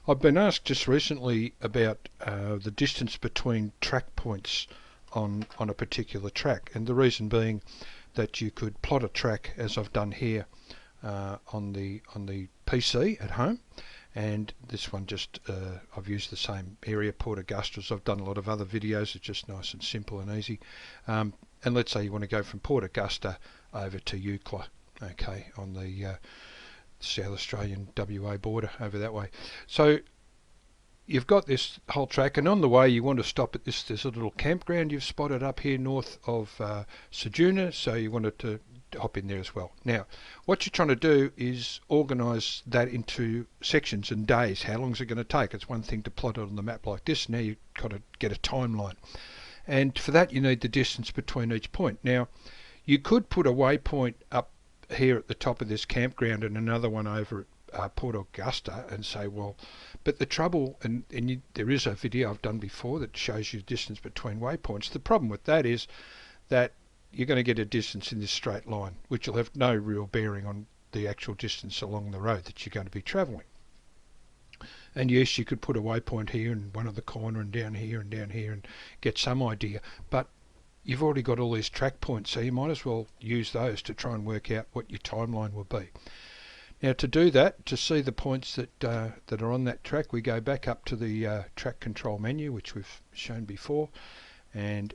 I've been asked just recently about the distance between track points on a particular track, and the reason being that you could plot a track as I've done here on the PC at home, and this one just I've used the same area, Port Augusta, as I've done a lot of other videos. It's just nice and simple and easy. And let's say you want to go from Port Augusta over to Eucla, okay, on the South Australian WA border over that way. So you've got this whole track, and on the way you want to stop at this. There's a little campground you've spotted up here north of Ceduna, so you wanted to hop in there as well. Now, what you're trying to do is organise that into sections and days. How long is it going to take? It's one thing to plot it on the map like this. Now you've got to get a timeline, and for that you need the distance between each point. Now, you could put a waypoint up here at the top of this campground and another one over at Port Augusta and say, well, but the trouble, there is a video I've done before that shows you the distance between waypoints. The problem with that is that you're going to get a distance in this straight line, which will have no real bearing on the actual distance along the road that you're going to be travelling. And yes, you could put a waypoint here and one at the corner and down here and get some idea, but you've already got all these track points, so you might as well use those to try and work out what your timeline will be. Now, to do that, to see the points that are on that track, we go back up to the track control menu, which we've shown before, and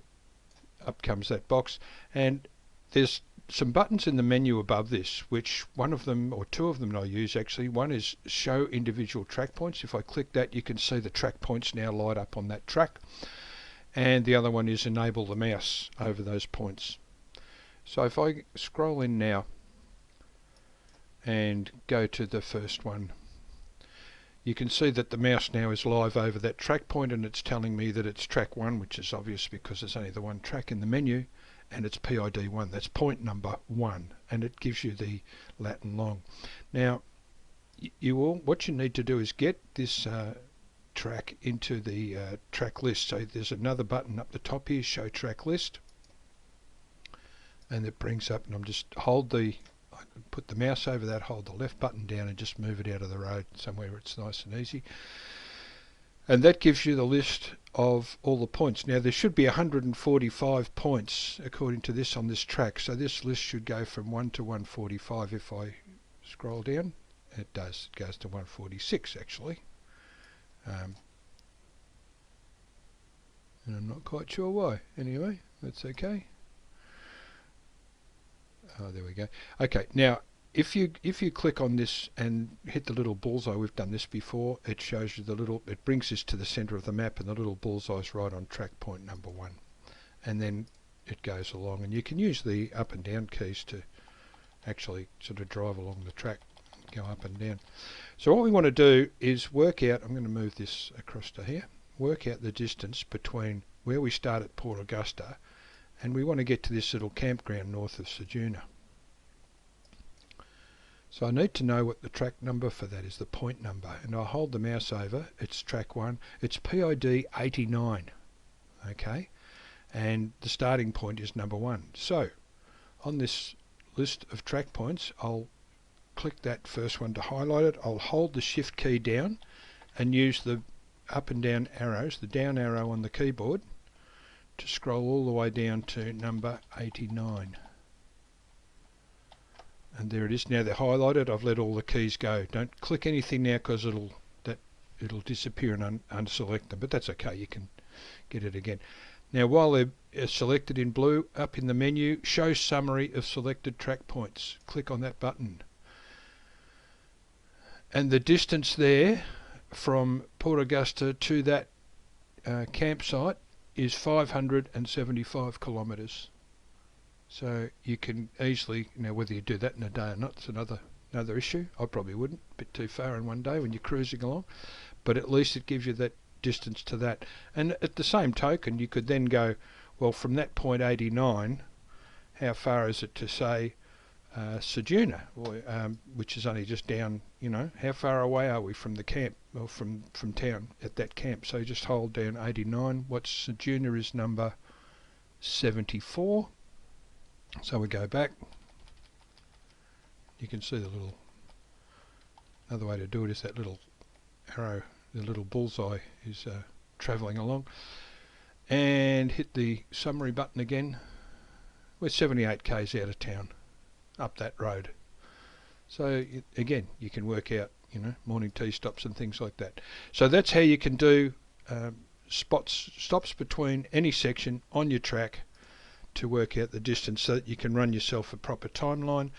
up comes that box. And there's some buttons in the menu above this, which one of them, or two of them I use actually. One is show individual track points. If I click that, you can see the track points now light up on that track. And the other one is enable the mouse over those points. So if I scroll in now and go to the first one, you can see that the mouse now is live over that track point, and it's telling me that it's track 1, which is obvious because there's only the one track in the menu, and it's PID 1. That's point number 1, and it gives you the Latin long. Now, what you need to do is get this track into the track list. So there's another button up the top here, show track list, and it brings up, and I can put the mouse over that, hold the left button down and just move it out of the road somewhere where it's nice and easy. And that gives you the list of all the points. Now, there should be 145 points according to this on this track. So this list should go from 1 to 145. If I scroll down, it does. It goes to 146 actually. And I'm not quite sure why. Anyway, that's okay. Oh, there we go. Okay, now if you click on this and hit the little bullseye, we've done this before, it shows you it brings this to the center of the map, and the little bullseye's right on track point number 1. And then it goes along, and you can use the up and down keys to actually sort of drive along the track, go up and down. So what we want to do is work out, I'm going to move this across to here, work out the distance between where we start at Port Augusta, and we want to get to this little campground north of Ceduna. So I need to know what the track number for that is, the point number, and I'll hold the mouse over. It's track 1. It's PID 89, okay, and the starting point is number 1. So on this list of track points, I'll click that first one to highlight it. I'll hold the shift key down and use the up and down arrows, the down arrow on the keyboard, to scroll all the way down to number 89. And there it is. Now they're highlighted. I've let all the keys go. Don't click anything now because it'll disappear and unselect them, but that's okay, you can get it again. Now while they're selected in blue, up in the menu, show summary of selected track points. Click on that button. And the distance there from Port Augusta to that campsite is 575 kilometres. So you can easily, whether you do that in a day or not, it's another issue. I probably wouldn't, a bit too far in one day when you're cruising along, but at least it gives you that distance to that. And at the same token, you could then go, well, from that point 89, how far is it to, say, Ceduna, which is only just down, how far away are we from the camp, or from town at that camp? So just hold down 89. What's Ceduna is number 74. So we go back. You can see the little, another way to do it is that little arrow the little bullseye is travelling along, and hit the summary button again. We're 78 k's out of town up that road. So again, you can work out, morning tea stops and things like that. So that's how you can do stops between any section on your track to work out the distance, so that you can run yourself a proper timeline.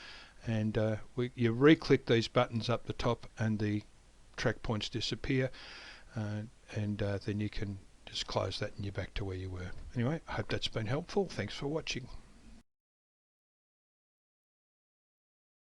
And you re-click these buttons up the top and the track points disappear, and then you can just close that and you're back to where you were. Anyway, I hope that's been helpful. Thanks for watching.